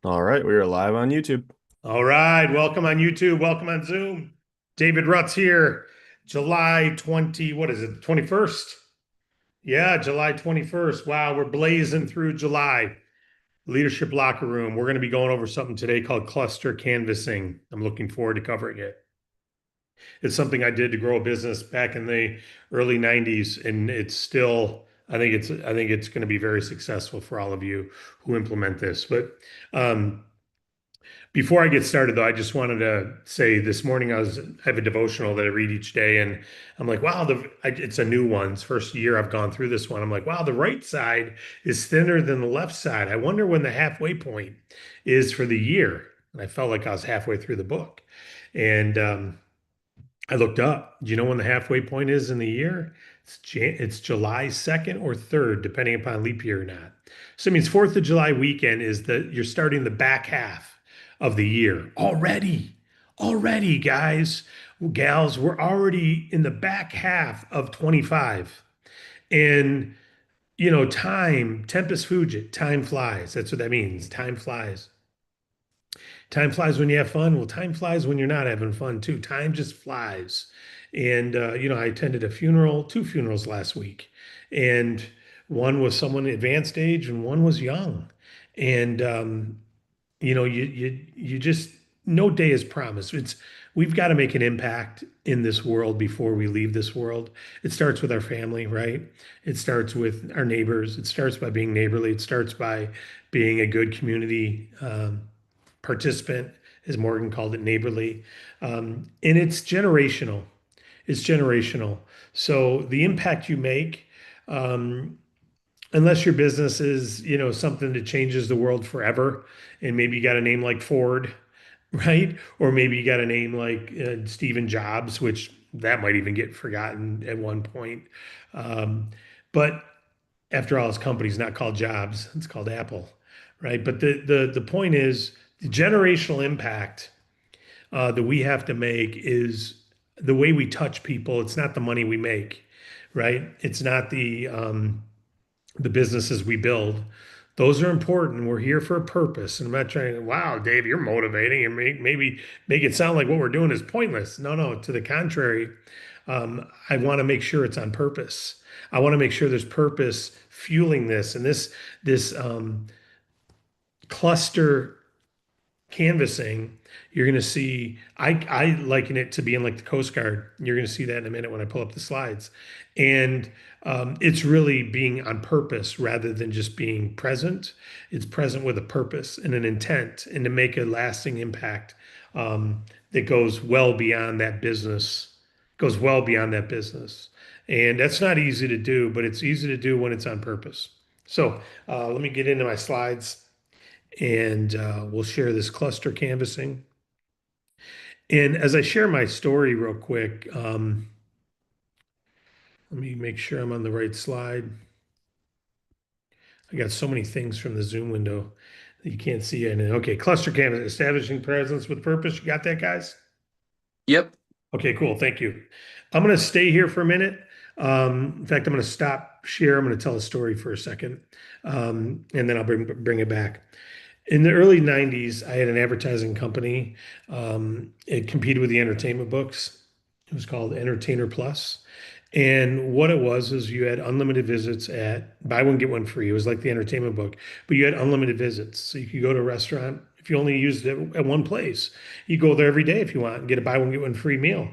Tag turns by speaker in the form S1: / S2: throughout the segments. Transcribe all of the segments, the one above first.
S1: All right, we are live on YouTube.
S2: All right, welcome on YouTube, welcome on Zoom. David Rutz here. July 20, what is it, 21st? Yeah, July 21st. Wow, we're blazing through July. Leadership Locker Room. We're going to be going over something today called cluster canvassing. I'm looking forward to covering it. It's something I did to grow a business back in the early 90s, and it's still, I think it's going to be very successful for all of you who implement this. But before I get started, though, I just wanted to say this morning I have a devotional that I read each day, and I'm like, wow, it's a new one. It's first year I've gone through this one. I'm like, wow, the right side is thinner than the left side. I wonder when the halfway point is for the year. And I felt like I was halfway through the book, and I looked up. Do you know when the halfway point is in the year? It's July 2nd or 3rd, depending upon leap year or not. So it means 4th of July weekend is you're starting the back half of the year already. Already, guys, gals, we're already in the back half of 25. And time, tempus fugit, time flies. That's what that means. Time flies. Time flies when you have fun. Well, time flies when you're not having fun too. Time just flies. And I attended a funeral, two funerals last week, and one was someone advanced age, and one was young. And you just no day is promised. It's we've got to make an impact in this world before we leave this world. It starts with our family, right? It starts with our neighbors. It starts by being neighborly. It starts by being a good community participant, as Morgan called it, neighborly. And it's generational. It's generational. So the impact you make, unless your business is, something that changes the world forever, and maybe you got a name like Ford, right? Or maybe you got a name like Stephen Jobs, which that might even get forgotten at one point. But after all, his company's not called Jobs; it's called Apple, right? But the point is the generational impact that we have to make is the way we touch people. It's not the money we make, right? It's not the businesses we build. Those are important. We're here for a purpose. And I'm not trying to, wow, Dave, you're motivating and maybe make it sound like what we're doing is pointless. No, no, to the contrary. I want to make sure it's on purpose. I want to make sure there's purpose fueling this. And this cluster canvassing, you're going to see, I liken it to being like the Coast Guard. You're going to see that in a minute when I pull up the slides. And it's really being on purpose rather than just being present. It's present with a purpose and an intent and to make a lasting impact that goes well beyond that business, goes well beyond that business. And that's not easy to do, but it's easy to do when it's on purpose. So let me get into my slides and we'll share this cluster canvassing. And as I share my story real quick, let me make sure I'm on the right slide. I got so many things from the Zoom window that you can't see it. Okay, cluster canvas, establishing presence with purpose. You got that, guys?
S3: Yep.
S2: Okay, cool. Thank you. I'm going to stay here for a minute. In fact, I'm going to stop share. I'm going to tell a story for a second, and then I'll bring it back. In the early 90s, I had an advertising company. It competed with the entertainment books. It was called Entertainer Plus. And what it was is you had unlimited visits at buy one, get one free. It was like the entertainment book, but you had unlimited visits. So you could go to a restaurant if you only used it at one place. You go there every day if you want and get a buy one, get one free meal.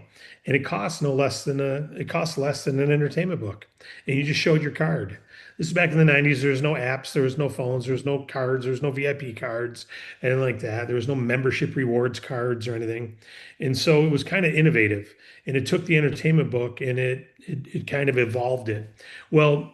S2: And it costs less than an entertainment book. And you just showed your card. This is back in the 90s. There was no apps, there was no phones, there was no cards, there was no VIP cards, anything like that. There was no membership rewards cards or anything. And so it was kind of innovative. And it took the entertainment book and it kind of evolved it. Well,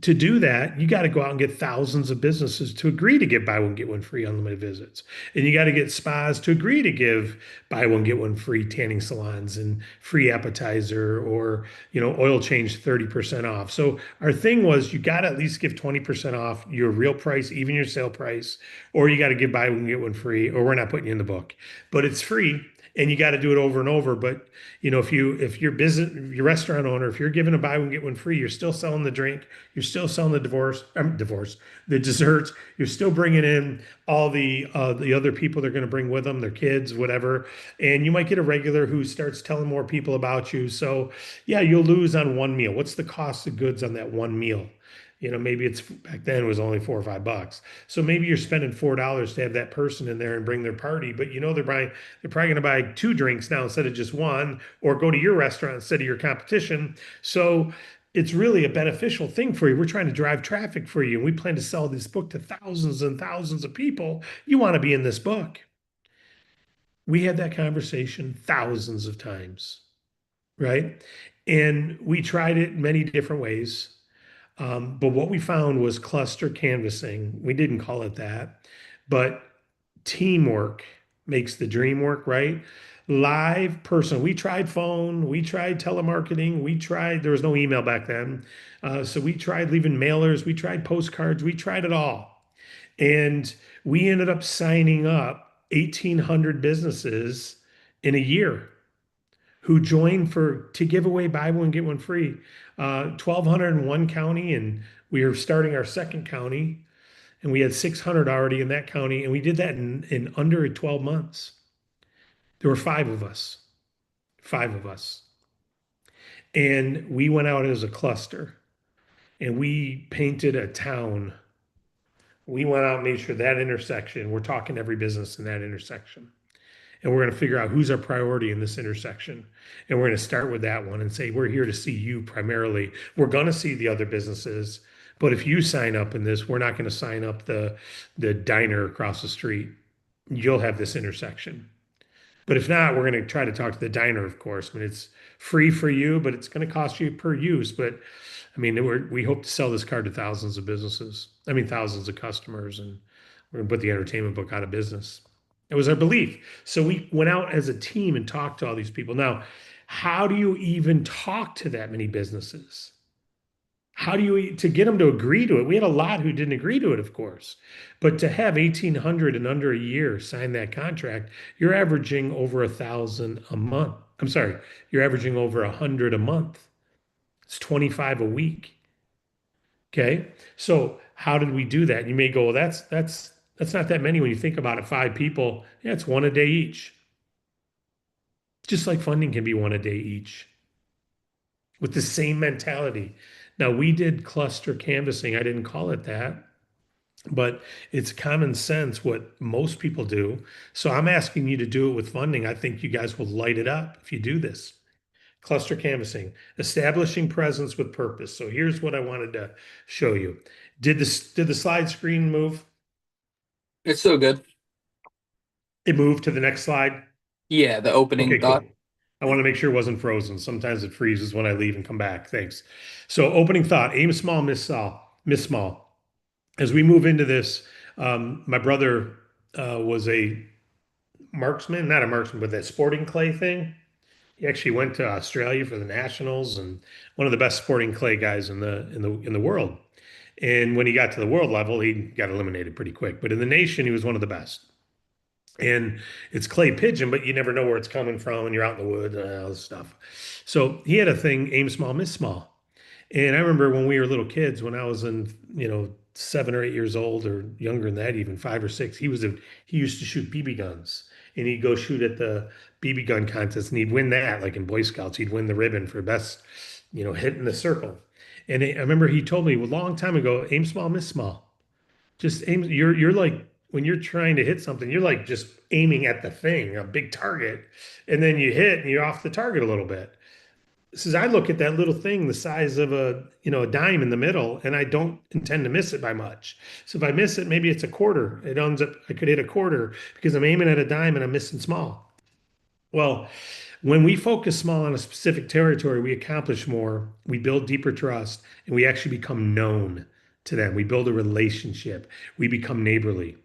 S2: to do that, you got to go out and get thousands of businesses to agree to give buy one, get one free unlimited visits. And you got to get spas to agree to give buy one, get one free tanning salons and free appetizer or, oil change 30% off. So our thing was you got to at least give 20% off your real price, even your sale price, or you got to give buy one, get one free, or we're not putting you in the book. But it's free. and you got to do it over and over. But if your business, your restaurant owner, if you're giving a buy one get one free, you're still selling the drink, you're still selling the the desserts, you're still bringing in all the other people they're going to bring with them, their kids, whatever, and you might get a regular who starts telling more people about you. So yeah, you'll lose on one meal. What's the cost of goods on that one meal? Maybe it's back then it was only $4 or $5. So maybe you're spending $4 to have that person in there and bring their party, but they're probably going to buy two drinks now instead of just one, or go to your restaurant instead of your competition. So it's really a beneficial thing for you. We're trying to drive traffic for you, and we plan to sell this book to thousands and thousands of people. You want to be in this book. We had that conversation thousands of times, right? And we tried it many different ways. But what we found was cluster canvassing. We didn't call it that, but teamwork makes the dream work, right? Live person. We tried phone, we tried telemarketing, there was no email back then. So we tried leaving mailers, we tried postcards, we tried it all. And we ended up signing up 1,800 businesses in a year who joined to give away buy one get one free. 1,200 in one county, and we are starting our second county, and we had 600 already in that county, and we did that in under 12 months. There were five of us, and we went out as a cluster, and we painted a town. We went out and made sure that intersection. We're talking to every business in that intersection. And we're going to figure out who's our priority in this intersection. And we're going to start with that one and say, we're here to see you primarily. We're going to see the other businesses, but if you sign up in this, we're not going to sign up the diner across the street. You'll have this intersection. But if not, we're going to try to talk to the diner, of course. I mean, it's free for you, but it's going to cost you per use. But I mean, we hope to sell this card to thousands of businesses. I mean, thousands of customers, and we're going to put the entertainment book out of business. It was our belief. So we went out as a team and talked to all these people. Now, how do you even talk to that many businesses? How do you to get them to agree to it? We had a lot who didn't agree to it, of course, but to have 1,800 in under a year sign that contract, you're averaging over 1,000 a month. I'm sorry, you're averaging over 100 a month. It's 25 a week. Okay, so how did we do that? You may go, well, that's not that many when you think about it. Five people, yeah, it's one a day each. Just like funding can be one a day each with the same mentality. Now, we did cluster canvassing. I didn't call it that, but it's common sense what most people do. So I'm asking you to do it with funding. I think you guys will light it up if you do this. Cluster canvassing, establishing presence with purpose. So here's what I wanted to show you. Did the slide screen move?
S3: It's so good.
S2: It moved to the next slide.
S3: Yeah, the opening
S2: Okay,
S3: thought.
S2: cool. I want to make sure it wasn't frozen. Sometimes it freezes when I leave and come back. Thanks. So opening thought, aim small, miss small. As we move into this, my brother was a marksman, not a marksman, but that sporting clay thing. He actually went to Australia for the nationals and one of the best sporting clay guys in the world. And when he got to the world level, he got eliminated pretty quick. But in the nation, he was one of the best. And it's clay pigeon, but you never know where it's coming from, and you're out in the woods and all this stuff. So he had a thing, aim small, miss small. And I remember when we were little kids, when I was in, 7 or 8 years old, or younger than that, even 5 or 6, he used to shoot BB guns, and he'd go shoot at the BB gun contest, and he'd win that, like in Boy Scouts, he'd win the ribbon for best, hit in the circle. And I remember he told me a long time ago, aim small, miss small. Just aim. You're like when you're trying to hit something, you're like just aiming at the thing, a big target, and then you hit and you're off the target a little bit. Says I look at that little thing the size of a dime in the middle, and I don't intend to miss it by much. So if I miss it, maybe it's a quarter. It ends up I could hit a quarter because I'm aiming at a dime and I'm missing small. Well, when we focus small on a specific territory, we accomplish more, we build deeper trust, and we actually become known to them. We build a relationship, we become neighborly.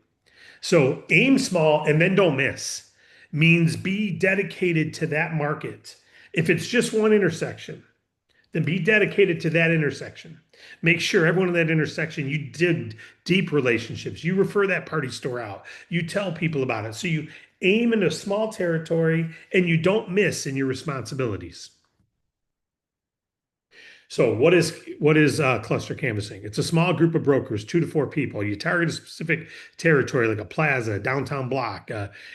S2: So aim small and then don't miss means be dedicated to that market. If it's just one intersection, then be dedicated to that intersection. Make sure everyone in that intersection, you did deep relationships. You refer that party store out. You tell people about it. So you aim in a small territory, and you don't miss in your responsibilities. So what is cluster canvassing? It's a small group of brokers, 2 to 4 people. You target a specific territory like a plaza, downtown block,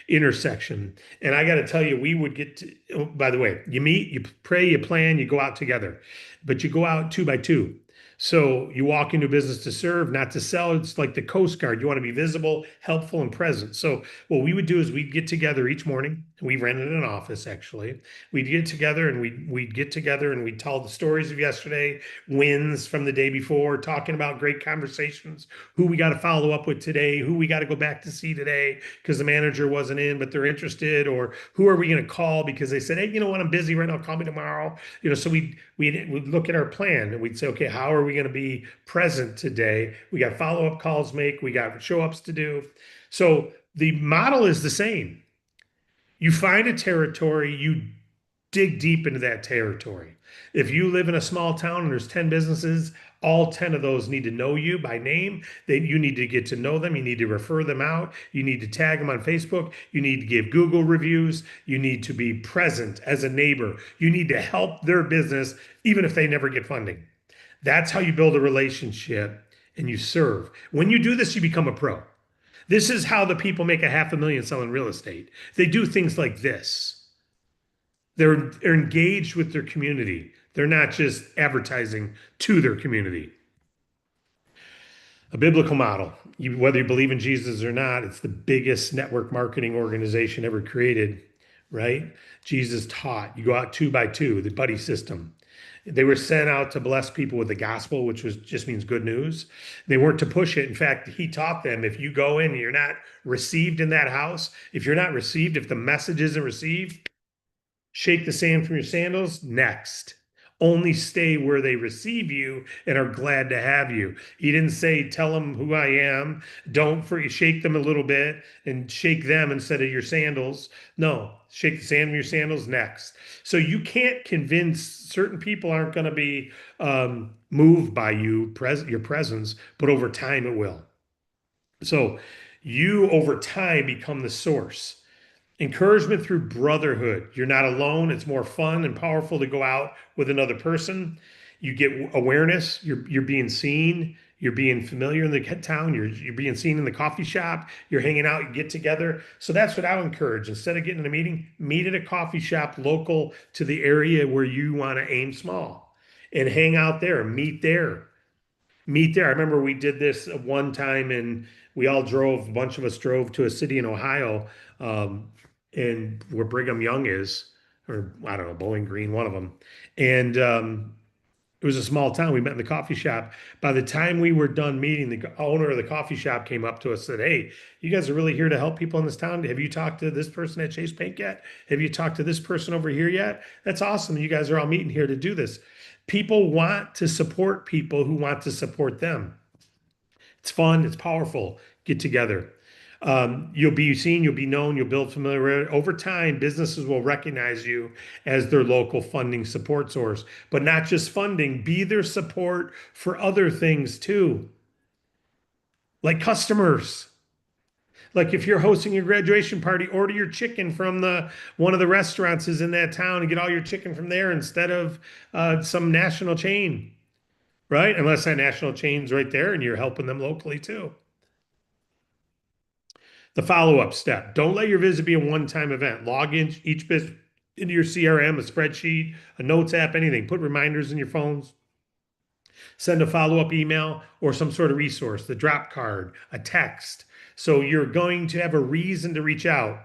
S2: intersection. And I got to tell you, we would get to, oh, by the way, you meet, you pray, you plan, you go out together, but you go out 2 by 2. So you walk into business to serve, not to sell. It's like the Coast Guard. You want to be visible, helpful, and present. So what we would do is we'd get together each morning. We rented an office actually. We'd get together and we'd get together and we'd tell the stories of yesterday, wins from the day before, talking about great conversations, who we got to follow up with today, who we got to go back to see today because the manager wasn't in, but they're interested, or who are we going to call because they said, hey, you know what, I'm busy right now, call me tomorrow. So we'd look at our plan and we'd say, okay, how are we going to be present today? We got follow-up calls to make, we got show-ups to do. So the model is the same. You find a territory, you dig deep into that territory. If you live in a small town and there's 10 businesses, all 10 of those need to know you by name. You need to get to know them. You need to refer them out. You need to tag them on Facebook. You need to give Google reviews. You need to be present as a neighbor. You need to help their business, even if they never get funding. That's how you build a relationship and you serve. When you do this, you become a pro. This is how the people make $500,000 selling real estate. They do things like this. They're engaged with their community. They're not just advertising to their community. A biblical model, whether you believe in Jesus or not, it's the biggest network marketing organization ever created, right? Jesus taught. You go out 2 by 2, the buddy system. They were sent out to bless people with the gospel, which just means good news. They weren't to push it. In fact, he taught them, if you go in and you're not received in that house, if you're not received, if the message isn't received, shake the sand from your sandals. Next. Only stay where they receive you and are glad to have you. He didn't say, tell them who I am. Don't shake them a little bit and shake them instead of your sandals. No, shake the sand from your sandals. Next. So you can't convince, certain people aren't going to be moved by your presence, but over time it will. So you over time become the source. Encouragement through brotherhood. You're not alone. It's more fun and powerful to go out with another person. You get awareness. You're being seen. You're being familiar in the town. You're being seen in the coffee shop. You're hanging out. You get together. So that's what I would encourage. Instead of getting in a meeting, meet at a coffee shop local to the area where you want to aim small, and hang out there. Meet there. Meet there. I remember we did this one time, and we all drove. A bunch of us drove to a city in Ohio. And where Brigham Young is, or I don't know, Bowling Green, one of them. And it was a small town. We met in the coffee shop. By the time we were done meeting, the owner of the coffee shop came up to us and said, hey, you guys are really here to help people in this town. Have you talked to this person at Chase Bank yet? Have you talked to this person over here yet? That's awesome. You guys are all meeting here to do this. People want to support people who want to support them. It's fun. It's powerful. Get together. You'll be seen, you'll be known, you'll build familiarity. Over time, businesses will recognize you as their local funding support source, but not just funding, be their support for other things too, like customers. Like if you're hosting your graduation party, order your chicken from one of the restaurants is in that town and get all your chicken from there instead of some national chain, right? Unless that national chain's right there and you're helping them locally too. The follow-up step. Don't let your visit be a one-time event. Log in each visit into your CRM, a spreadsheet, a notes app, anything. Put reminders in your phones. Send a follow-up email or some sort of resource, the drop card, a text. So you're going to have a reason to reach out.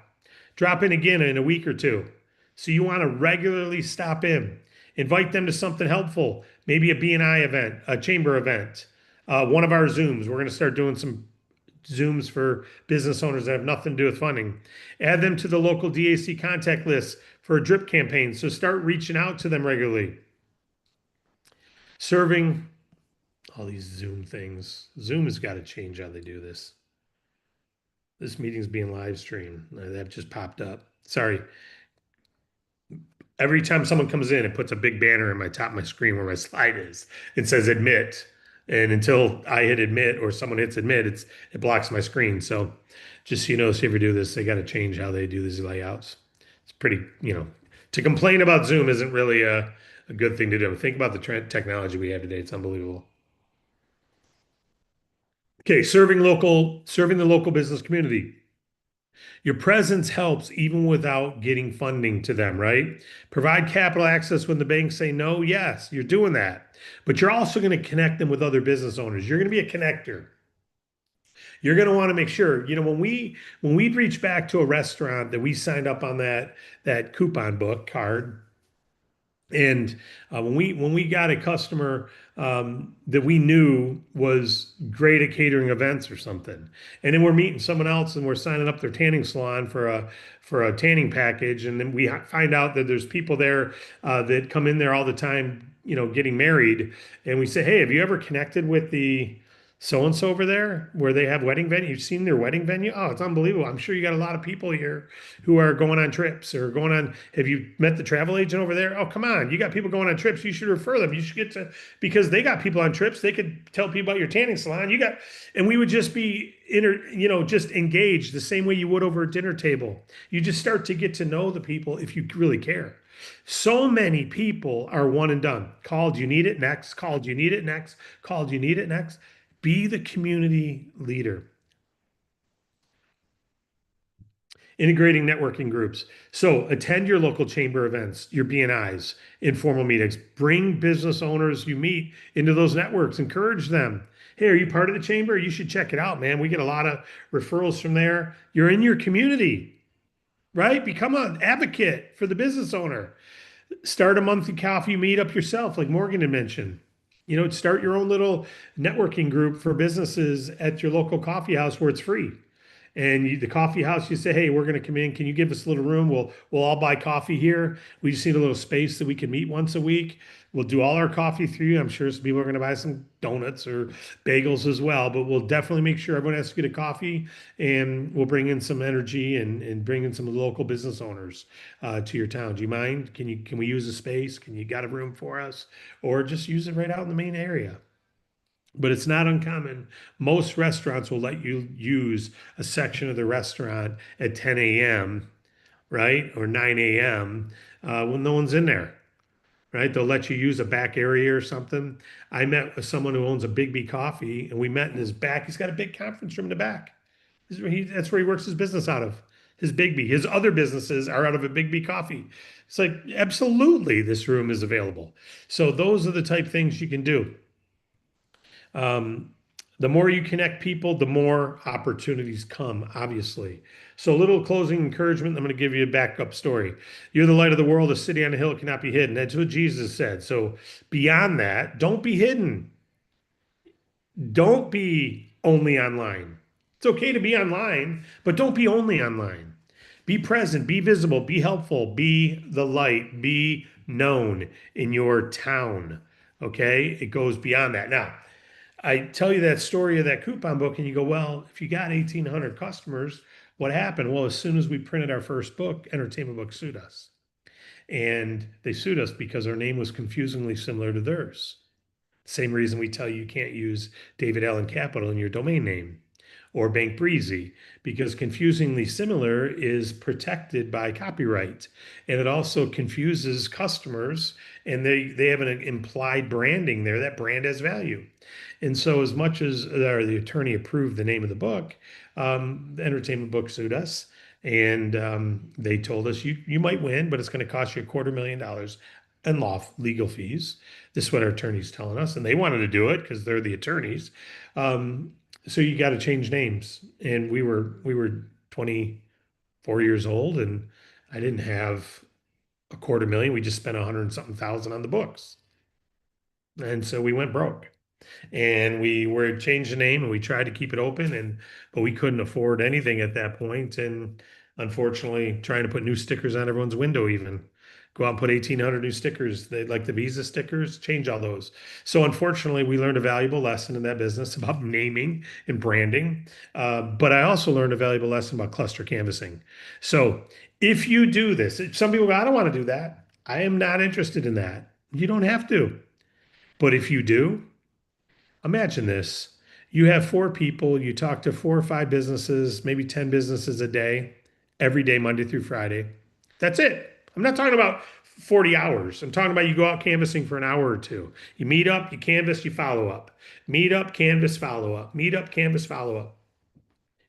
S2: Drop in again in a week or two. So you want to regularly stop in. Invite them to something helpful, maybe a BNI event, a chamber event, one of our Zooms. We're going to start doing some Zooms for business owners that have nothing to do with funding. Add them to the local DAC contact list for a drip campaign. So start reaching out to them regularly. Serving all these Zoom things. Zoom has got to change how they do this. This meeting's being live streamed. That just popped up. Sorry. Every time someone comes in, it puts a big banner in my top of my screen where my slide is. It says admit. And until I hit admit or someone hits admit, it blocks my screen. So just so you know, if you ever do this, they got to change how they do these layouts. It's pretty, to complain about Zoom isn't really a good thing to do. Think about the technology we have today. It's unbelievable. Okay, serving the local business community. Your presence helps even without getting funding to them, right? Provide capital access when the banks say no. Yes, you're doing that. But you're also going to connect them with other business owners. You're going to be a connector. You're going to want to make sure, when we'd reach back to a restaurant that we signed up on that coupon book card, and when we got a customer that we knew was great at catering events or something, and then we're meeting someone else and we're signing up their tanning salon for a tanning package, and then we find out that there's people there that come in there all the time, getting married, and we say, hey, have you ever connected with the so and so over there where they have wedding venue? You've seen their wedding venue? Oh, it's unbelievable. I'm sure you got a lot of people here who are going on trips or going on. Have you met the travel agent over there? Oh, come on. You got people going on trips. You should refer them. You should get to, because they got people on trips. They could tell people about your tanning salon. And we would just be just engaged the same way you would over a dinner table. You just start to get to know the people if you really care. So many people are one and done. Called, you need it next. Called, you need it next. Called, you need it next. Be the community leader. Integrating networking groups. So attend your local chamber events, your BNIs, informal meetings. Bring business owners you meet into those networks. Encourage them. Hey, are you part of the chamber? You should check it out, man. We get a lot of referrals from there. You're in your community, right? Become an advocate for the business owner. Start a monthly coffee meetup yourself, like Morgan had mentioned. Start your own little networking group for businesses at your local coffee house where it's free. And the coffee house, you say, hey, we're going to come in. Can you give us a little room? We'll all buy coffee here. We just need a little space that we can meet once a week. We'll do all our coffee through you. I'm sure some people are going to buy some donuts or bagels as well, but we'll definitely make sure everyone has to get a coffee, and we'll bring in some energy and bring in some of the local business owners to your town. Do you mind? Can we use a space? Can you got a room for us? Or just use it right out in the main area? But it's not uncommon. Most restaurants will let you use a section of the restaurant at 10 a.m., right? Or 9 a.m. When no one's in there, right? They'll let you use a back area or something. I met with someone who owns a Big B Coffee, and we met in his back. He's got a big conference room in the back. That's where he works his business out of, his Big B. His other businesses are out of a Big B Coffee. It's like, absolutely, this room is available. So those are the type things you can do. The more you connect people, the more opportunities come, obviously. So, a little closing encouragement. I'm going to give you a backup story. You're the light of the world. A city on a hill cannot be hidden. That's what Jesus said. So, beyond that, don't be hidden. Don't be only online. It's okay to be online, but don't be only online. Be present, be visible, be helpful, be the light, be known in your town. Okay? It goes beyond that. Now, I tell you that story of that coupon book, and you go, well, if you got 1,800 customers, what happened? Well, as soon as we printed our first book, Entertainment Books sued us. And they sued us because our name was confusingly similar to theirs. Same reason we tell you you can't use David Allen Capital in your domain name or Bank Breezy, because confusingly similar is protected by copyright. And it also confuses customers, and they have an implied branding there. That brand has value. And so, as much as the attorney approved the name of the book, the Entertainment Book sued us, and they told us you might win, but it's going to cost you $250,000 in legal fees. This is what our attorney's telling us, and they wanted to do it because they're the attorneys. So you got to change names, and we were 24 years old, and I didn't have $250,000. We just spent 100 and something thousand on the books, and so we went broke. And we were changed the name, and we tried to keep it open, but we couldn't afford anything at that point. And unfortunately, trying to put new stickers on everyone's window, even go out and put 1,800 new stickers. They like the Visa stickers, change all those. So unfortunately, we learned a valuable lesson in that business about naming and branding. But I also learned a valuable lesson about cluster canvassing. So if you do this, some people go, I don't want to do that. I am not interested in that. You don't have to. But if you do, Imagine this. You have four people, you talk to four or five businesses, maybe 10 businesses a day, every day, Monday through Friday. That's it. I'm not talking about 40 hours. I'm talking about you go out canvassing for an hour or two. You meet up, you canvass, you follow up. Meet up, canvass, follow up. Meet up, canvass, follow up.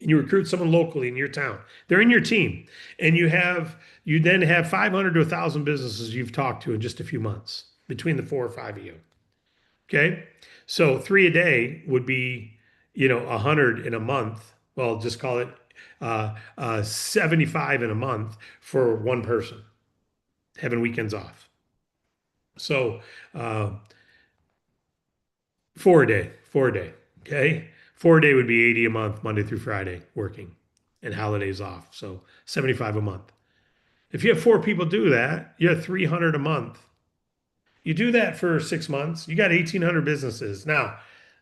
S2: And you recruit someone locally in your town. They're in your team. And you then have 500 to 1,000 businesses you've talked to in just a few months between the four or five of you. Okay. So three a day would be, 100 in a month. Well, just call it 75 in a month for one person having weekends off. So uh, four a day. Okay. 4 a day would be 80 a month, Monday through Friday working and holidays off. So 75 a month. If you have four people do that, you have 300 a month. You do that for 6 months, you got 1,800 businesses. Now,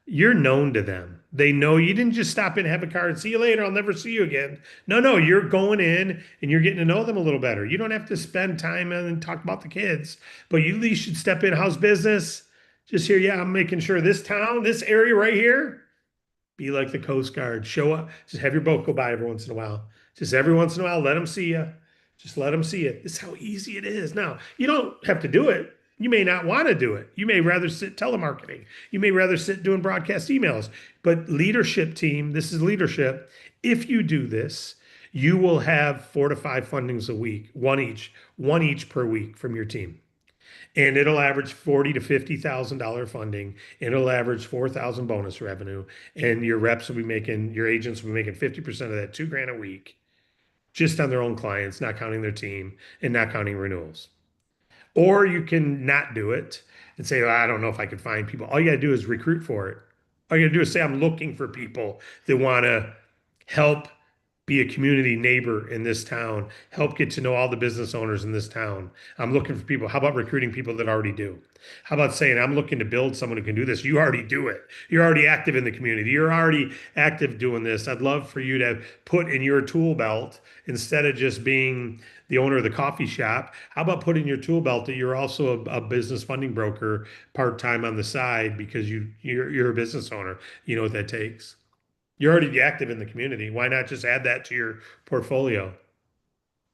S2: you're known to them. They know you didn't just stop in, have a card, see you later, I'll never see you again. No, you're going in and you're getting to know them a little better. You don't have to spend time and talk about the kids, but you at least should step in, how's business? Just here, yeah, I'm making sure this town, this area right here, be like the Coast Guard. Show up, just have your boat go by every once in a while. Just every once in a while, let them see you. Just let them see it. This is how easy it is. Now, you don't have to do it. You may not want to do it. You may rather sit telemarketing. You may rather sit doing broadcast emails. But leadership team, this is leadership. If you do this, you will have 4 to 5 fundings a week, one each per week from your team. And it'll average $40 to $50,000 funding. And it'll average 4,000 bonus revenue. And your agents will be making 50% of that, $2,000 a week, just on their own clients, not counting their team and not counting renewals. Or you can not do it and say, I don't know if I could find people. All you got to do is recruit for it. All you got to do is say, I'm looking for people that want to help be a community neighbor in this town, help get to know all the business owners in this town. I'm looking for people. How about recruiting people that already do? How about saying, I'm looking to build someone who can do this? You already do it. You're already active in the community. You're already active doing this. I'd love for you to put in your tool belt, instead of just being the owner of the coffee shop, how about put in your tool belt that you're also a business funding broker part-time on the side, because you're a business owner. You know what that takes. You're already active in the community. Why not just add that to your portfolio?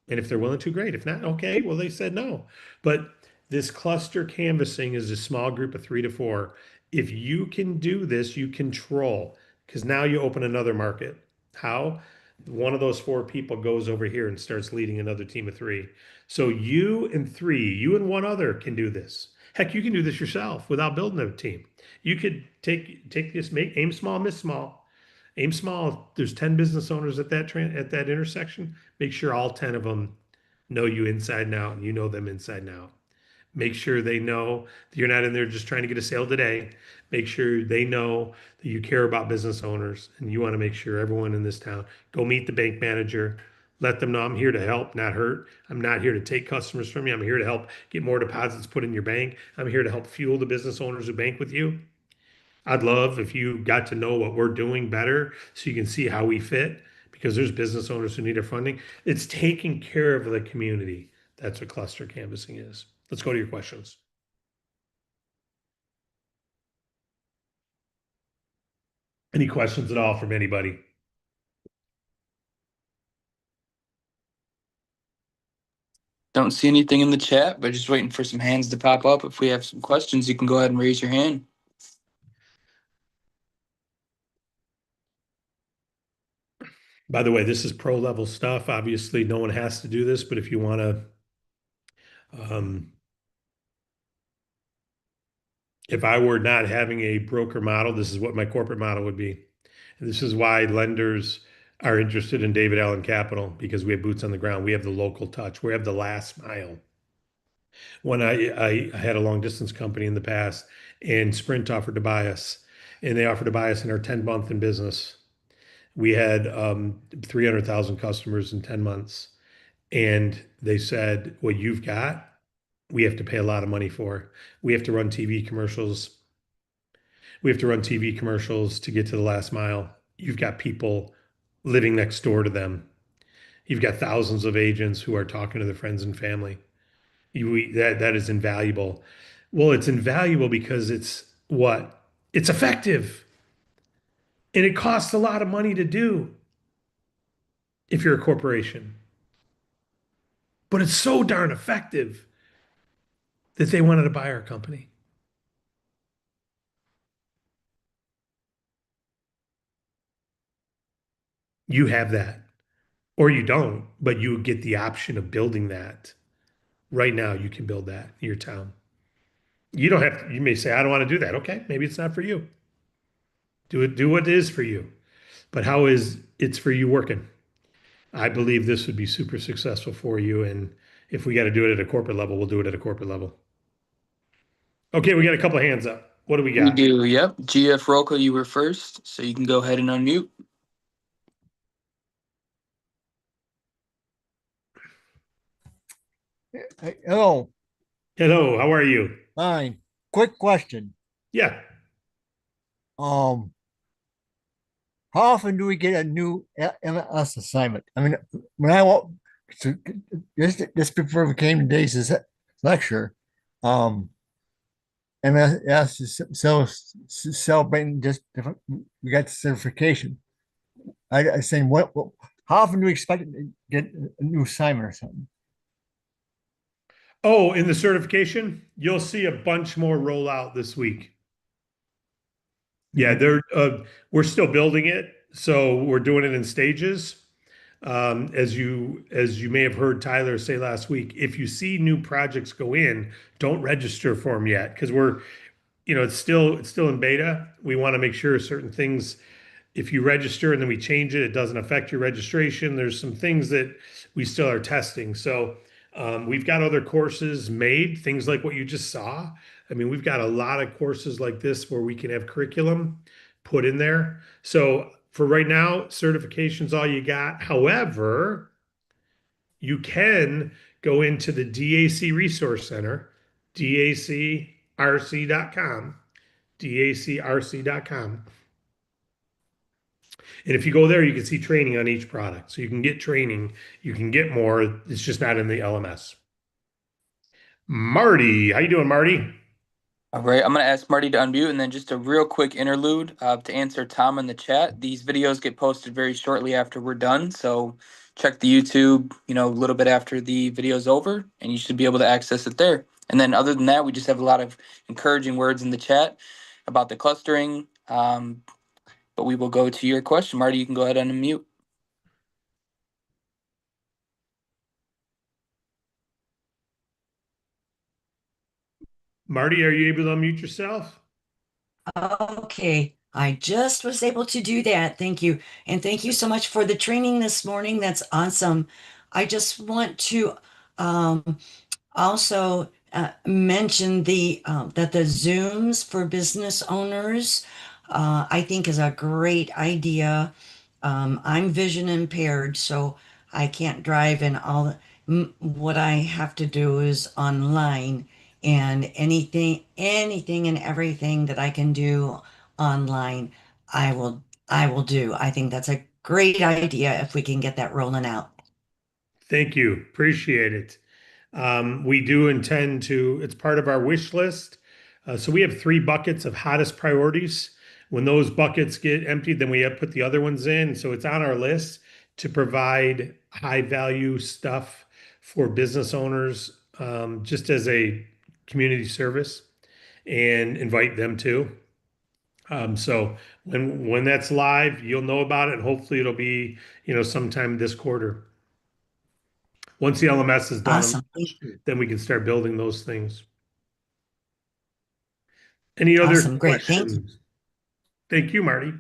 S2: And if they're willing to, great. If not, okay, well, they said no. But this cluster canvassing is a small group of 3 to 4. If you can do this, you control, because now you open another market. How? One of those 4 people goes over here and starts leading another team of 3. So you and one other can do this. Heck, you can do this yourself without building a team. You could take this, aim small, miss small. Aim small. There's 10 business owners at that intersection. Make sure all 10 of them know you inside and out, and you know them inside and out. Make sure they know that you're not in there just trying to get a sale today. Make sure they know that you care about business owners, and you want to make sure everyone in this town, go meet the bank manager. Let them know I'm here to help, not hurt. I'm not here to take customers from you. I'm here to help get more deposits put in your bank. I'm here to help fuel the business owners who bank with you. I'd love if you got to know what we're doing better so you can see how we fit, because there's business owners who need our funding. It's taking care of the community. That's what cluster canvassing is. Let's go to your questions. Any questions at all from anybody?
S3: Don't see anything in the chat, but just waiting for some hands to pop up. If we have some questions, you can go ahead and raise your hand.
S2: By the way, this is pro level stuff. Obviously, no one has to do this, but if you want to, if I were not having a broker model, this is what my corporate model would be. And this is why lenders are interested in David Allen Capital, because we have boots on the ground. We have the local touch. We have the last mile. When I had a long distance company in the past, and Sprint offered to buy us, and they offered to buy us in our 10th month in business. We had 300,000 customers in 10 months. And they said, what you've got, we have to pay a lot of money for. We have to run TV commercials. We have to run TV commercials to get to the last mile. You've got people living next door to them. You've got thousands of agents who are talking to their friends and family. That is invaluable. Well, it's invaluable because it's what? It's effective and it costs a lot of money to do if you're a corporation, but it's so darn effective that they wanted to buy our company. You have that, or you don't, but you get the option of building that. Right now, you can build that in your town. You don't have to, you may say, I don't want to do that. Okay, maybe it's not for you. Do it, do what it is for you. But how is it's for you working? I believe this would be super successful for you. And if we got to do it at a corporate level, we'll do it at a corporate level. Okay, we got a couple of hands up. What do we
S3: We
S2: got?
S3: do, yep. GF Rocco, you were first, so you can go ahead and unmute.
S4: Hey, hello,
S2: Hello, how are you?
S4: fine. Quick question.
S2: Yeah.
S4: Um, how often do we get a new MLS assignment? I mean, when I walk, so this before we came today's lecture, um, MLS is celebrating just we got certification. I saying what how often do we expect to get a new assignment or something?
S2: Oh, in the certification, you'll see a bunch more roll out this week. Yeah, we're still building it, so we're doing it in stages. As you may have heard Tyler say last week, if you see new projects go in, don't register for them yet because it's still in beta. We want to make sure certain things, if you register and then we change it, it doesn't affect your registration. There's some things that we still are testing. So we've got other courses made, things like what you just saw. I mean, we've got a lot of courses like this where we can have curriculum put in there. So for right now, certification's all you got. However, you can go into the DAC Resource Center, dacrc.com, dacrc.com. And if you go there, you can see training on each product. So you can get training, you can get more. It's just not in the LMS. Marty, how you doing, Marty?
S3: All right, I'm going to ask Marty to unmute, and then just a real quick interlude to answer Tom in the chat. These videos get posted very shortly after we're done, so check the YouTube, a little bit after the video's over, and you should be able to access it there. And then other than that, we just have a lot of encouraging words in the chat about the clustering, but we will go to your question. Marty, you can go ahead and unmute.
S2: Marty, are you able to unmute yourself?
S5: Okay, I just was able to do that. Thank you. And thank you so much for the training this morning. That's awesome. I just want to also mention that the Zooms for business owners, I think is a great idea. I'm vision impaired, so I can't drive, and what I have to do is online, and anything and everything that I can do online, I will do. I think that's a great idea if we can get that rolling out.
S2: Thank you. Appreciate it. We do intend to, it's part of our wish list. So we have 3 buckets of hottest priorities. When those buckets get emptied, then we have put the other ones in. So it's on our list to provide high value stuff for business owners, just as a community service and invite them to. So when that's live, you'll know about it. And hopefully it'll be, sometime this quarter. Once the LMS is done,
S5: Awesome.
S2: then we can start building those things. Any other
S5: Awesome. Great. Thank you.
S2: questions? Thank you, Marty.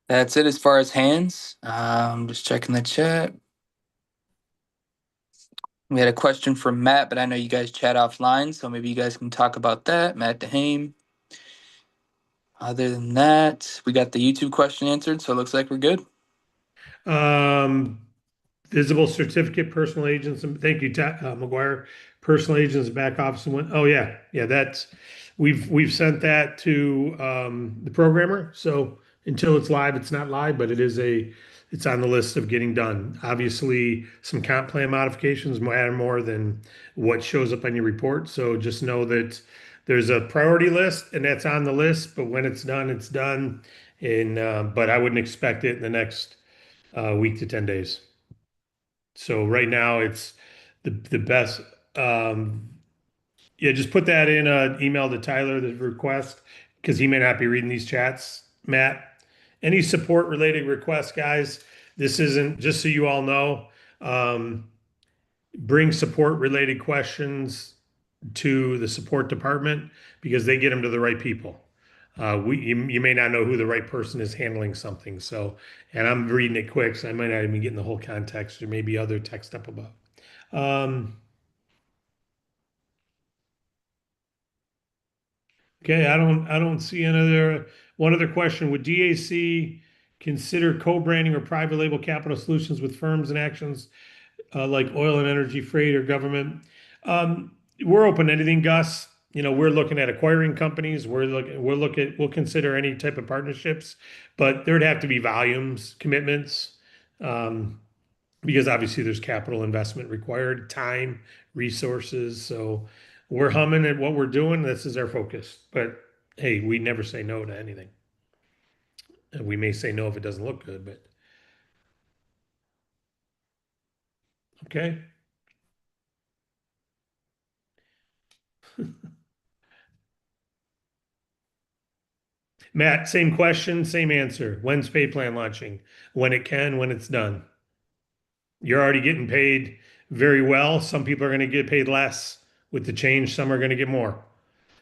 S3: That's it as far as hands. Just checking the chat. We had a question from Matt, but I know you guys chat offline, so maybe you guys can talk about that. Matt DeHame. Other than that, we got the YouTube question answered, so it looks like we're good.
S2: Visible certificate, personal agents, and thank you, McGuire. Personal agents, back office, and one. Oh yeah, that's we've sent that to the programmer. So until it's live, it's not live, but it's on the list of getting done. Obviously, some comp plan modifications matter more than what shows up on your report. So just know that there's a priority list, and that's on the list. But when it's done, it's done. And but I wouldn't expect it in the next week to 10 days. So right now, it's the best. Um, yeah, just put that in an email to Tyler, the request, because he may not be reading these chats, Matt. Any support related requests, guys? This isn't, just so you all know, bring support related questions to the support department because they get them to the right people. You may not know who the right person is handling something. So, and I'm reading it quick, so I might not even get in the whole context. There may be other text up above. Okay, I don't see another one other question. Would DAC consider co-branding or private label capital solutions with firms and actions like oil and energy, freight, or government? We're open to anything, Gus. We're looking at acquiring companies. We'll consider any type of partnerships, but there'd have to be volumes, commitments, because obviously there's capital investment required, time, resources. So we're humming at what we're doing. This is our focus. But hey, we never say no to anything. And we may say no if it doesn't look good, but okay. Matt, same question, same answer. When's pay plan launching? When it can, when it's done. You're already getting paid very well. Some people are going to get paid less with the change. Some are going to get more.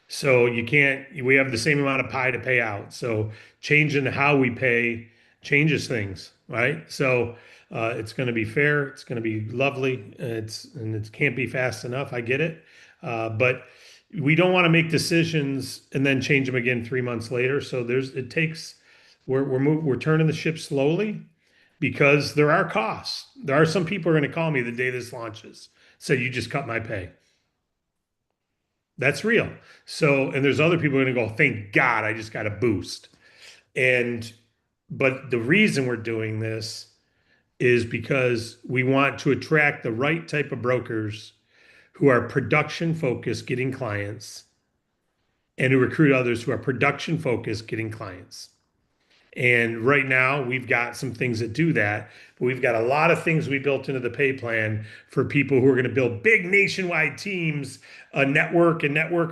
S2: So we have the same amount of pie to pay out. So changing how we pay changes things, right? So it's going to be fair. It's going to be lovely. And it can't be fast enough. I get it. But we don't want to make decisions and then change them again 3 months later. So we're turning the ship slowly because there are costs. There are some people who are going to call me the day this launches. Say, you just cut my pay. That's real. So, and there's other people going to go, thank God, I just got a boost. But the reason we're doing this is because we want to attract the right type of brokers who are production focused, getting clients, and who recruit others who are production focused, getting clients. And right now, we've got some things that do that, but we've got a lot of things we built into the pay plan for people who are going to build big nationwide teams, a network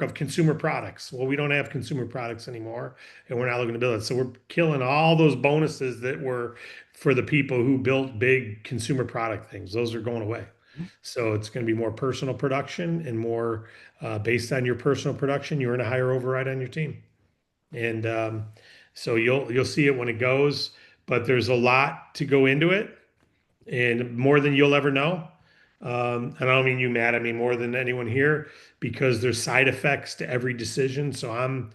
S2: of consumer products. Well, we don't have consumer products anymore, and we're not looking to build it. So we're killing all those bonuses that were for the people who built big consumer product things. Those are going away. So it's going to be more personal production and more based on your personal production. You earn a higher override on your team. And so you'll see it when it goes, but there's a lot to go into it, and more than you'll ever know. And I don't mean you, Matt. I mean more than anyone here, because there's side effects to every decision. So I'm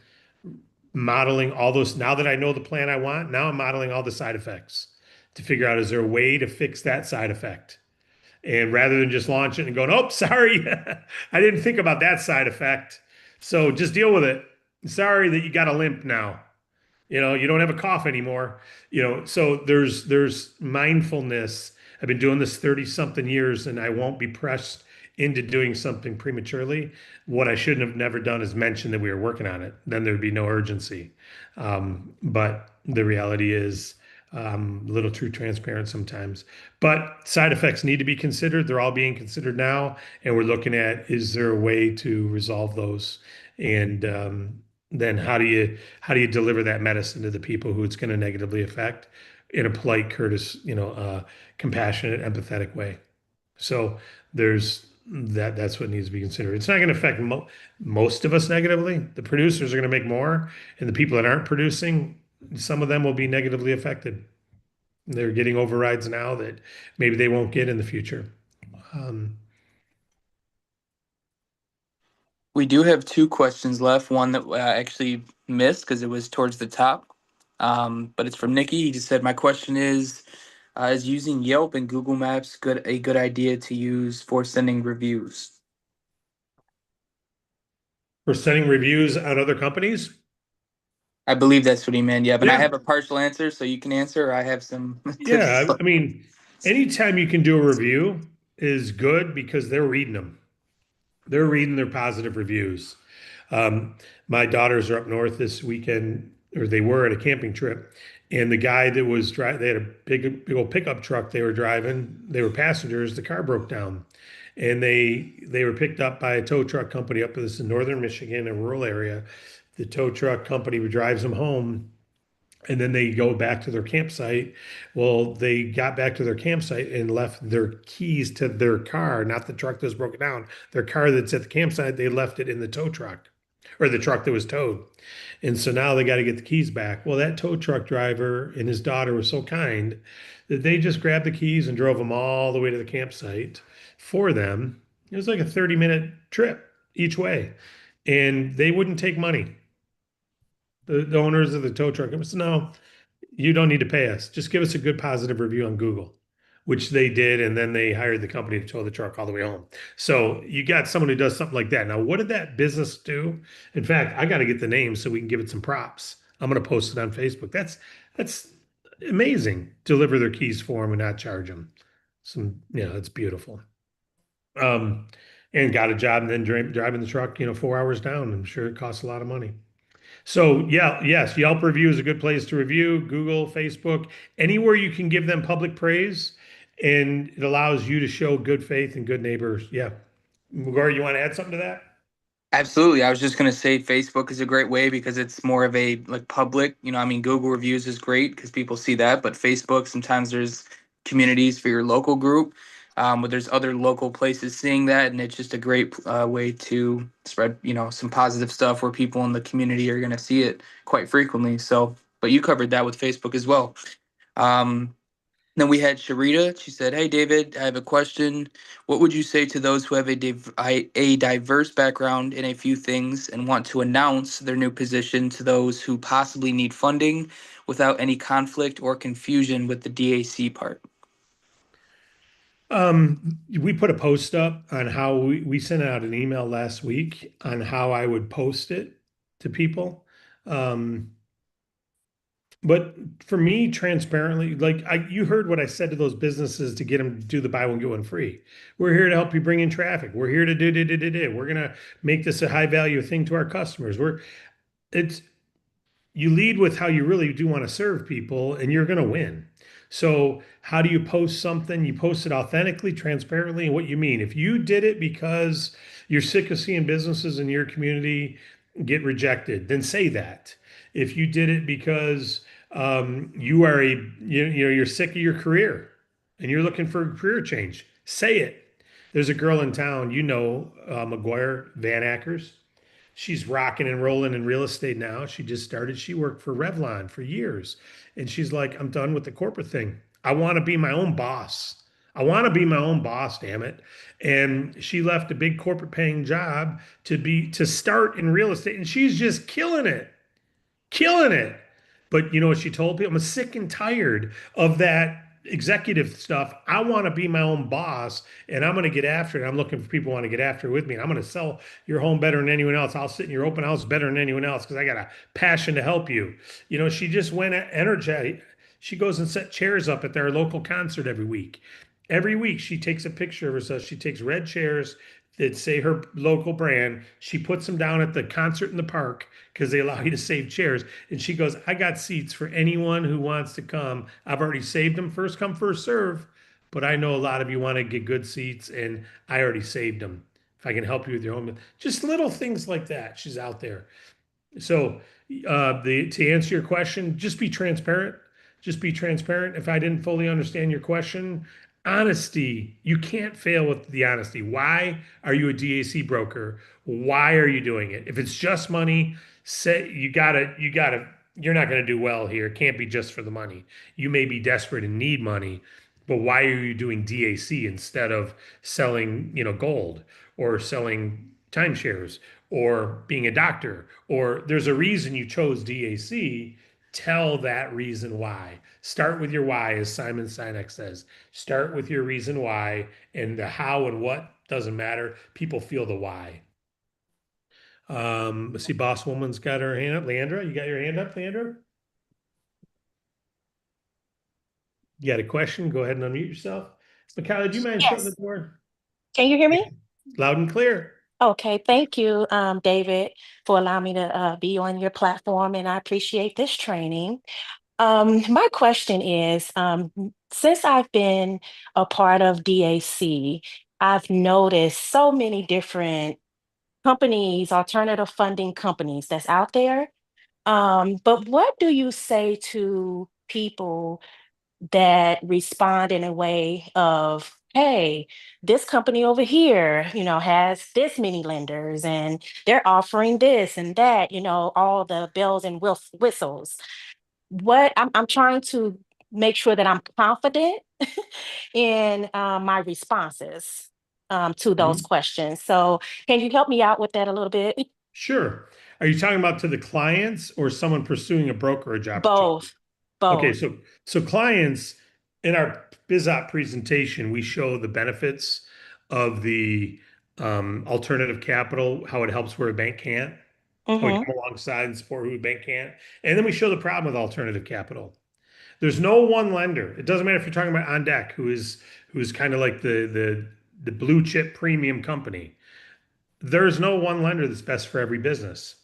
S2: modeling all those. Now that I know the plan I want, now I'm modeling all the side effects to figure out, is there a way to fix that side effect? And rather than just launch it and going, oh, sorry, I didn't think about that side effect. So just deal with it. Sorry that you got a limp now. You don't have a cough anymore. So there's mindfulness. I've been doing this 30 something years, and I won't be pressed into doing something prematurely. What I shouldn't have never done is mention that we were working on it. Then there'd be no urgency. But the reality is, a little too transparent sometimes. But side effects need to be considered. They're all being considered now, and we're looking at, is there a way to resolve those? And then how do you deliver that medicine to the people who it's going to negatively affect in a polite, courteous, compassionate, empathetic way? So that's what needs to be considered. It's not going to affect most of us negatively. The producers are going to make more, and the people that aren't producing, some of them will be negatively affected. They're getting overrides now that maybe they won't get in the future.
S3: We do have two questions left. One that I actually missed because it was towards the top. But it's from Nikki. He just said, my question is using Yelp and Google Maps a good idea to use for sending reviews?
S2: For sending reviews on other companies?
S3: I believe that's what he meant. Yeah, but I
S2: Yeah.
S3: have a partial answer, so you can answer. Or I have some tips.
S2: Yeah, I mean, anytime you can do a review is good because they're reading them. They're reading their positive reviews. My daughters are up north this weekend, or they were at a camping trip, and the guy that was driving, they had a big old pickup truck they were driving. They were passengers. The car broke down, and they were picked up by a tow truck company up in this in northern Michigan, a rural area. The tow truck company drives them home, and then they go back to their campsite. Well, they got back to their campsite and left their keys to their car, not the truck that was broken down. Their car that's at the campsite, they left it in the tow truck or the truck that was towed. And so now they got to get the keys back. Well, that tow truck driver and his daughter were so kind that they just grabbed the keys and drove them all the way to the campsite for them. It was like a 30-minute trip each way, and they wouldn't take money. The owners of the tow truck said, no, you don't need to pay us. Just give us a good positive review on Google, which they did. And then they hired the company to tow the truck all the way home. So you got someone who does something like that. Now, what did that business do? In fact, I got to get the name so we can give it some props. I'm going to post it on Facebook. That's amazing. Deliver their keys for them and not charge them. It's beautiful. And got a job and then driving the truck, 4 hours down. I'm sure it costs a lot of money. So yeah, yes, Yelp review is a good place to review. Google, Facebook, anywhere you can give them public praise, and it allows you to show good faith and good neighbors. Yeah. Mugari, you want to add something to that?
S3: Absolutely. I was just going to say Facebook is a great way because it's more of a like public, I mean, Google reviews is great because people see that, but Facebook, sometimes there's communities for your local group, but there's other local places seeing that. And it's just a great way to spread, some positive stuff where people in the community are going to see it quite frequently. So, but you covered that with Facebook as well. Then we had Sharita. She said, "Hey, David, I have a question. What would you say to those who have a diverse background in a few things and want to announce their new position to those who possibly need funding without any conflict or confusion with the DAC part?"
S2: We put a post up on how we sent out an email last week on how I would post it to people. But for me, transparently, like you heard what I said to those businesses to get them to do the buy one, get one free. We're here to help you bring in traffic. We're here to do. We're gonna make this a high value thing to our customers. It's you lead with how you really do want to serve people, and you're gonna win. So how do you post something? You post it authentically, transparently, and what you mean. If you did it because you're sick of seeing businesses in your community get rejected, then say that. If you did it because you are you're sick of your career and you're looking for a career change, say it. There's a girl in town, McGuire Van Ackers. She's rocking and rolling in real estate now. She just started. She worked for Revlon for years. And she's like, I'm done with the corporate thing. I want to be my own boss. I want to be my own boss, damn it. And she left a big corporate paying job to start in real estate. And she's just killing it. Killing it. But you know what she told people? I'm sick and tired of that executive stuff. I want to be my own boss, and I'm going to get after it. I'm looking for people who want to get after it with me. And I'm going to sell your home better than anyone else. I'll sit in your open house better than anyone else because I got a passion to help you. She just went energetic. She goes and set chairs up at their local concert every week. Every week she takes a picture of herself. She takes red chairs that say her local brand. She puts them down at the concert in the park because they allow you to save chairs. And she goes, I got seats for anyone who wants to come. I've already saved them, first come, first serve. But I know a lot of you want to get good seats, and I already saved them. If I can help you with your home, just little things like that. She's out there. So to answer your question, just be transparent. Just be transparent. If I didn't fully understand your question, honesty, you can't fail with the honesty. Why are you a DAC broker? Why are you doing it? If it's just money, say you're not going to do well here. It can't be just for the money. You may be desperate and need money, but why are you doing DAC instead of selling, gold or selling timeshares or being a doctor? Or there's a reason you chose DAC. Tell that reason why. Start with your why, as Simon Sinek says. Start with your reason why, and the how and what doesn't matter. People feel the why. Let's see, Boss Woman's got her hand up. Leandra, you got your hand up, Leandra? You got a question? Go ahead and unmute yourself. Mikhaila, do you mind shutting the
S6: Yes.
S2: door?
S6: Can you hear me?
S2: Loud and clear.
S6: Okay, thank you, David, for allowing me to be on your platform, and I appreciate this training. My question is, since I've been a part of DAC, I've noticed so many different companies, alternative funding companies that's out there. But what do you say to people that respond in a way of, hey, this company over here, has this many lenders and they're offering this and that, all the bells and whistles. I'm trying to make sure that I'm confident in my responses to those
S2: Mhm.
S6: questions. So, can you help me out with that a little bit?
S2: Sure. Are you talking about to the clients or someone pursuing a brokerage opportunity?
S6: Both,
S2: Okay,
S6: both.
S2: so clients in our BizOp presentation, we show the benefits of the alternative capital, how it helps where a bank can't, how we
S6: Mm-hmm.
S2: come alongside and support who a bank can't, and then we show the problem with alternative capital. There's no one lender. It doesn't matter if you're talking about On Deck, who's kind of like the blue chip premium company. There's no one lender that's best for every business.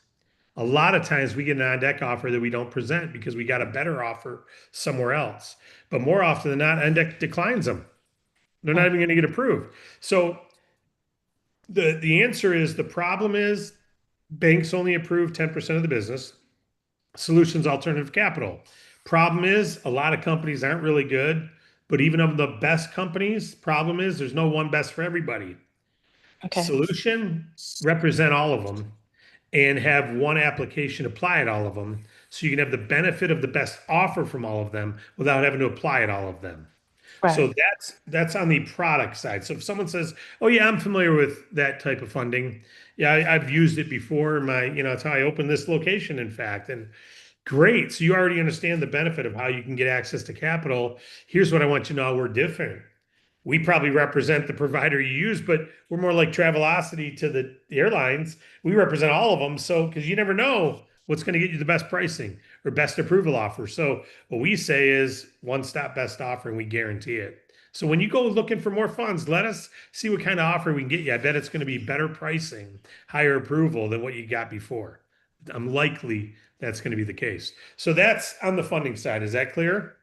S2: A lot of times we get an on deck offer that we don't present because we got a better offer somewhere else. But more often than not, on deck declines them. They're not even going to get approved. So the answer is the problem is banks only approve 10% of the business. Solutions alternative capital. Problem is a lot of companies aren't really good, but even of the best companies, problem is there's no one best for everybody.
S6: Okay.
S2: Solution represent all of them and have one application apply at all of them. So you can have the benefit of the best offer from all of them without having to apply at all of them.
S6: Right.
S2: So that's on the product side. So if someone says, "Oh yeah, I'm familiar with that type of funding. Yeah, I've used it before. It's how I opened this location, in fact." And great. So you already understand the benefit of how you can get access to capital. Here's what I want you to know: we're different. We probably represent the provider you use, but we're more like Travelocity to the airlines. We represent all of them. So, because you never know what's going to get you the best pricing or best approval offer. So, what we say is one stop best offer, and we guarantee it. So, when you go looking for more funds, let us see what kind of offer we can get you. I bet it's going to be better pricing, higher approval than what you got before. I'm likely that's going to be the case. So, that's on the funding side. Is that clear?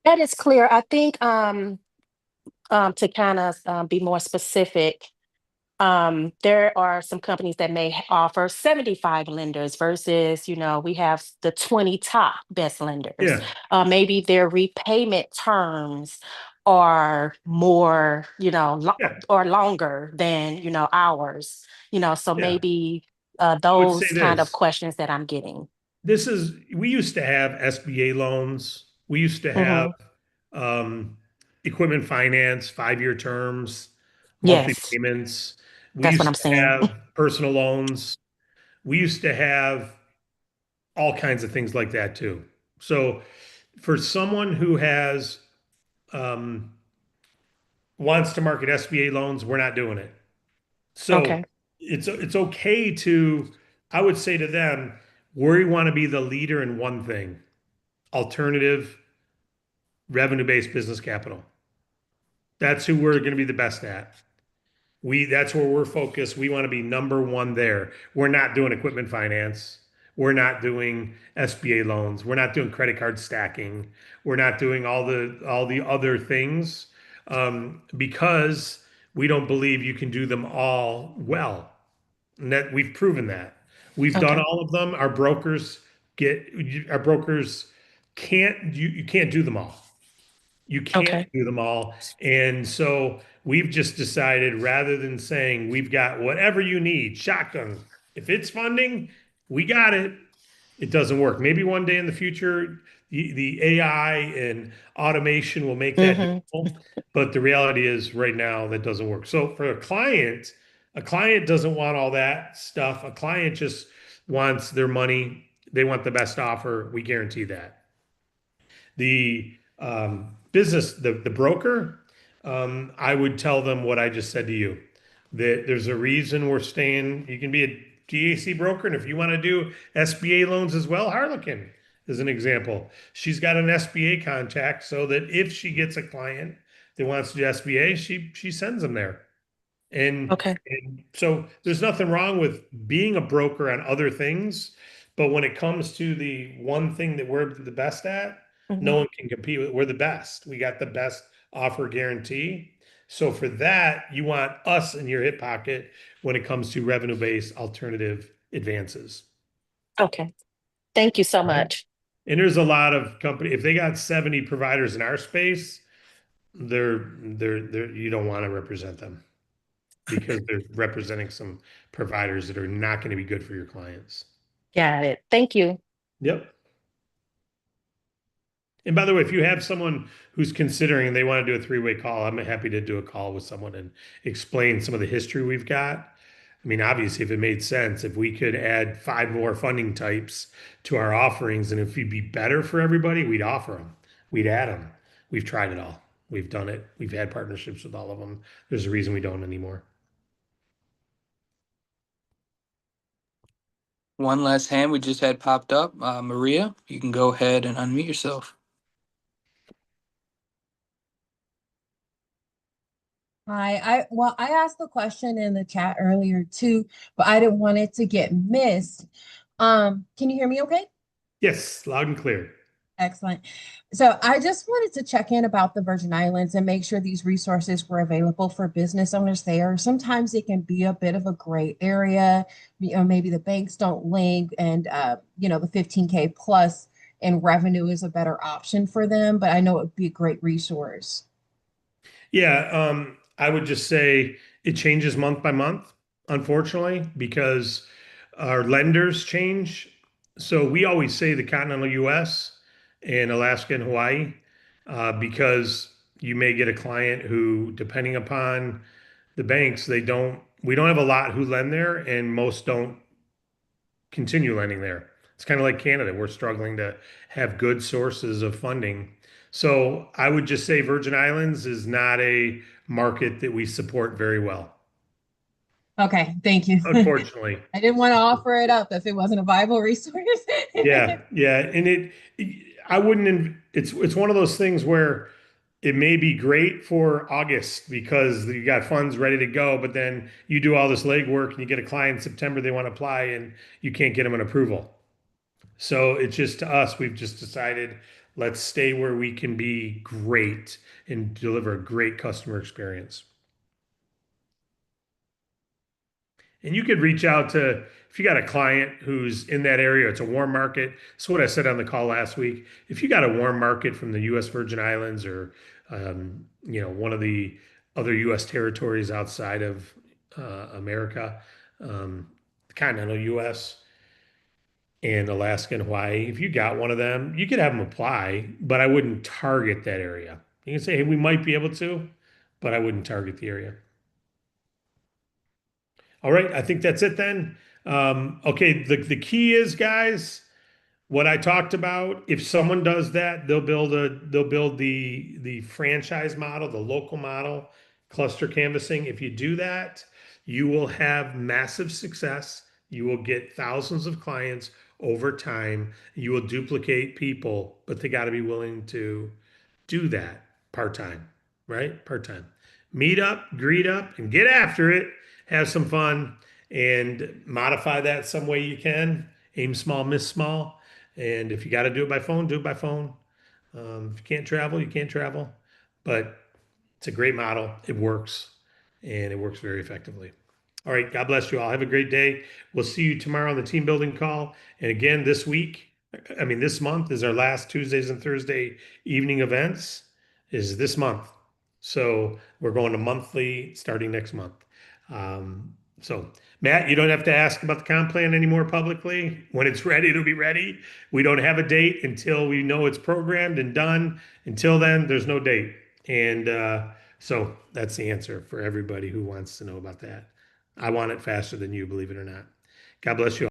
S6: That is clear. I think to kind of be more specific, there are some companies that may offer 75 lenders versus, we have the 20 top best lenders.
S2: Yeah.
S6: Maybe their repayment terms are more,
S2: Yeah.
S6: or longer than, ours, so
S2: Yeah.
S6: maybe
S2: I would say
S6: those kind of
S2: this.
S6: questions that I'm getting.
S2: We used to have SBA loans. We used to have
S6: Hmm.
S2: um, equipment finance, 5-year terms, monthly
S6: Yes,
S2: payments. We
S6: that's what
S2: used
S6: I'm
S2: to
S6: saying.
S2: have personal loans. We used to have all kinds of things like that too. So for someone who has um, wants to market SBA loans, we're not doing it. So
S6: Okay.
S2: it's okay to, I would say to them, we want to be the leader in one thing: alternative revenue-based business capital. That's who we're going to be the best at. That's where we're focused. We want to be number one there. We're not doing equipment finance. We're not doing SBA loans. We're not doing credit card stacking. We're not doing all the other things because we don't believe you can do them all well. And that we've proven that. We've done
S6: Okay.
S2: all of them. Get our brokers can't you can't do them all. You can't
S6: Okay.
S2: do them all. And so we've just decided rather than saying we've got whatever you need, shotgun, if it's funding, we got it. It doesn't work. Maybe one day in the future, the AI and automation will make that
S6: Hmm.
S2: doable. But the reality is right now that doesn't work. So for a client doesn't want all that stuff. A client just wants their money. They want the best offer. We guarantee that. The business, the broker, I would tell them what I just said to you, that there's a reason we're staying. You can be a GAC broker, and if you want to do SBA loans as well, Harlequin is an example. She's got an SBA contact so that if she gets a client that wants to do SBA, she sends them there.
S6: Okay.
S2: And so there's nothing wrong with being a broker on other things, but when it comes to the one thing that we're the best at, no
S6: Mhm.
S2: one can compete with. We're the best. We got the best offer guarantee. So for that, you want us in your hip pocket when it comes to revenue-based alternative advances.
S6: Okay. Thank you so
S2: Right.
S6: much.
S2: And there's a lot of company, if they got 70 providers in our space, you don't want to represent them because they're representing some providers that are not going to be good for your clients.
S6: Got it. Thank you.
S2: Yep. And by the way, if you have someone who's considering and they want to do a three-way call, I'm happy to do a call with someone and explain some of the history we've got. I mean, obviously, if it made sense, if we could add 5 more funding types to our offerings and if it'd be better for everybody, we'd offer them. We'd add them. We've tried it all. We've done it. We've had partnerships with all of them. There's a reason we don't anymore.
S3: One last hand we just had popped up. Maria, you can go ahead and unmute yourself.
S7: Hi, I asked the question in the chat earlier too, but I didn't want it to get missed. Can you hear me okay?
S2: Yes, loud and clear.
S7: Excellent. So I just wanted to check in about the Virgin Islands and make sure these resources were available for business owners there. Sometimes it can be a bit of a gray area, maybe the banks don't link and the 15K plus in revenue is a better option for them, but I know it would be a great resource.
S2: Yeah, I would just say it changes month by month, unfortunately, because our lenders change. So we always say the continental US and Alaska and Hawaii, because you may get a client who, depending upon the banks, we don't have a lot who lend there, and most don't continue lending there. It's kind of like Canada. We're struggling to have good sources of funding. So I would just say Virgin Islands is not a market that we support very well,
S7: Okay, thank you.
S2: unfortunately.
S7: I didn't want to offer it up if it wasn't a viable resource.
S2: Yeah, yeah, and I wouldn't. It's one of those things where it may be great for August because you got funds ready to go, but then you do all this legwork and you get a client in September they want to apply and you can't get them an approval. So it's just to us, we've just decided let's stay where we can be great and deliver a great customer experience. And you could reach out to, if you got a client who's in that area, it's a warm market. That's what I said on the call last week. If you got a warm market from the U.S. Virgin Islands or, one of the other U.S. territories outside of America, the continental U.S., and Alaska and Hawaii, if you got one of them, you could have them apply, but I wouldn't target that area. You can say, hey, we might be able to, but I wouldn't target the area. All right, I think that's it then. Okay, the key is, guys, what I talked about. If someone does that, they'll build the franchise model, the local model, cluster canvassing. If you do that, you will have massive success. You will get thousands of clients over time. You will duplicate people, but they got to be willing to do that part-time, right? Part-time. Meet up, greet up, and get after it. Have some fun and modify that some way you can. Aim small, miss small. And if you got to do it by phone, do it by phone. If you can't travel, you can't travel. But it's a great model. It works, and it works very effectively. All right. God bless you all. Have a great day. We'll see you tomorrow on the team building call. And again, this month is our last Tuesdays and Thursday evening events is this month. So we're going to monthly starting next month. So Matt, you don't have to ask about the comp plan anymore publicly. When it's ready, it'll be ready. We don't have a date until we know it's programmed and done. Until then, there's no date. And so that's the answer for everybody who wants to know about that. I want it faster than you, believe it or not. God bless you all.